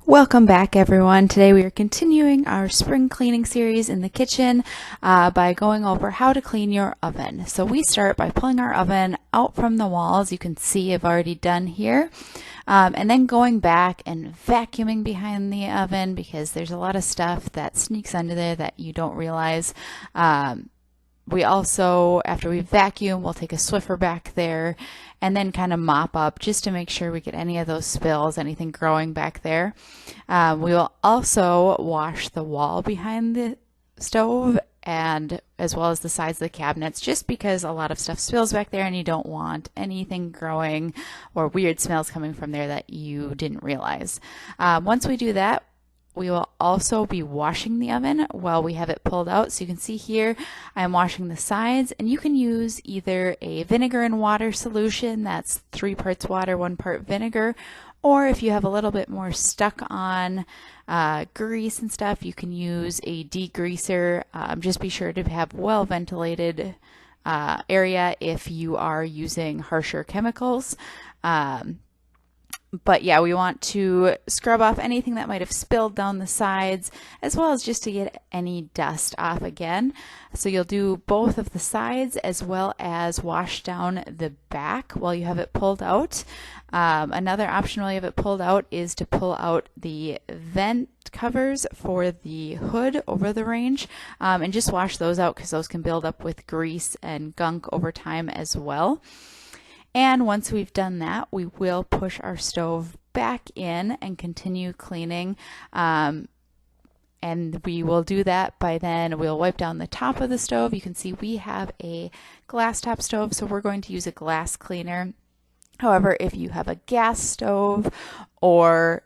Welcome back, everyone. Today we are continuing our spring cleaning series in the kitchen by going over how to clean your oven. So we start by pulling our oven out from the walls. You can see I've already done here. And then going back and vacuuming behind the oven because there's a lot of stuff that sneaks under there that you don't realize. We also, after we vacuum, we'll take a Swiffer back there and then kind of mop up just to make sure we get any of those spills, anything growing back there. We will also wash the wall behind the stove and as well as the sides of the cabinets, just because a lot of stuff spills back there and you don't want anything growing or weird smells coming from there that you didn't realize. Once we do that, we will also be washing the oven while we have it pulled out. So you can see here I'm washing the sides, and you can use either a vinegar and water solution, that's 3 parts water, 1 part vinegar, or if you have a little bit more stuck on grease and stuff, you can use a degreaser. Just be sure to have well ventilated area if you are using harsher chemicals. But yeah, we want to scrub off anything that might have spilled down the sides, as well as just to get any dust off again. So you'll do both of the sides as well as wash down the back while you have it pulled out. Another option while you have it pulled out is to pull out the vent covers for the hood over the range and just wash those out because those can build up with grease and gunk over time as well. And once we've done that, we will push our stove back in and continue cleaning. And we will do that by then we'll wipe down the top of the stove. You can see we have a glass top stove, so we're going to use a glass cleaner. However, if you have a gas stove or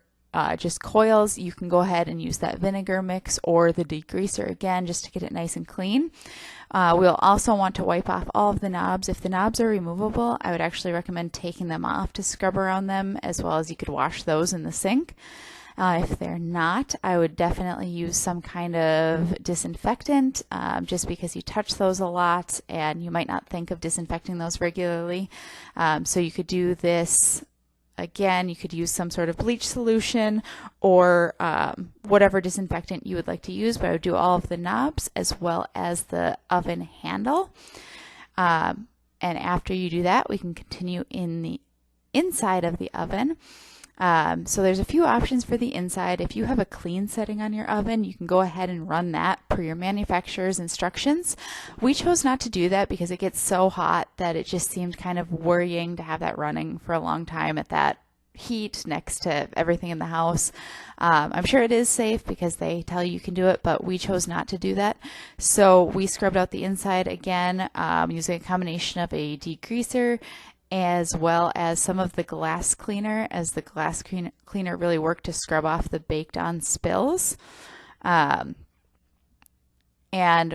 just coils, you can go ahead and use that vinegar mix or the degreaser again just to get it nice and clean. We'll also want to wipe off all of the knobs. If the knobs are removable, I would actually recommend taking them off to scrub around them, as well as you could wash those in the sink. If they're not, I would definitely use some kind of disinfectant just because you touch those a lot and you might not think of disinfecting those regularly. So you could do this. Again, you could use some sort of bleach solution or whatever disinfectant you would like to use, but I would do all of the knobs as well as the oven handle. And after you do that, we can continue in the inside of the oven. So there's a few options for the inside. If you have a clean setting on your oven, you can go ahead and run that per your manufacturer's instructions. We chose not to do that because it gets so hot that it just seemed kind of worrying to have that running for a long time at that heat next to everything in the house. I'm sure it is safe because they tell you can do it, but we chose not to do that. So we scrubbed out the inside again using a combination of a degreaser as well as some of the glass cleaner, as the glass cleaner really worked to scrub off the baked on spills. And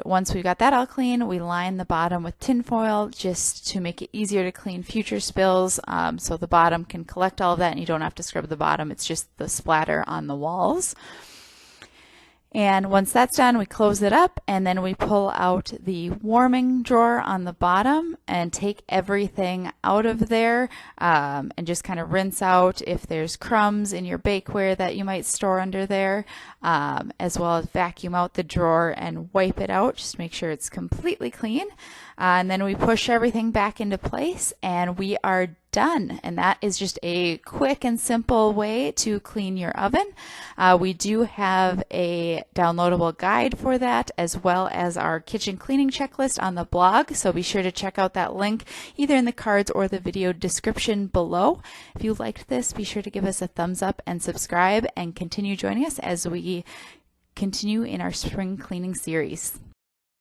once we got that all clean, we line the bottom with tin foil just to make it easier to clean future spills, so the bottom can collect all of that and you don't have to scrub the bottom. It's just the splatter on the walls. And once that's done, we close it up and then we pull out the warming drawer on the bottom and take everything out of there and just kind of rinse out if there's crumbs in your bakeware that you might store under there, as well as vacuum out the drawer and wipe it out. Just make sure it's completely clean. And then we push everything back into place and we are done. And that is just a quick and simple way to clean your oven. We do have a downloadable guide for that, as well as our kitchen cleaning checklist on the blog. So be sure to check out that link either in the cards or the video description below. If you liked this, be sure to give us a thumbs up and subscribe and continue joining us as we continue in our spring cleaning series.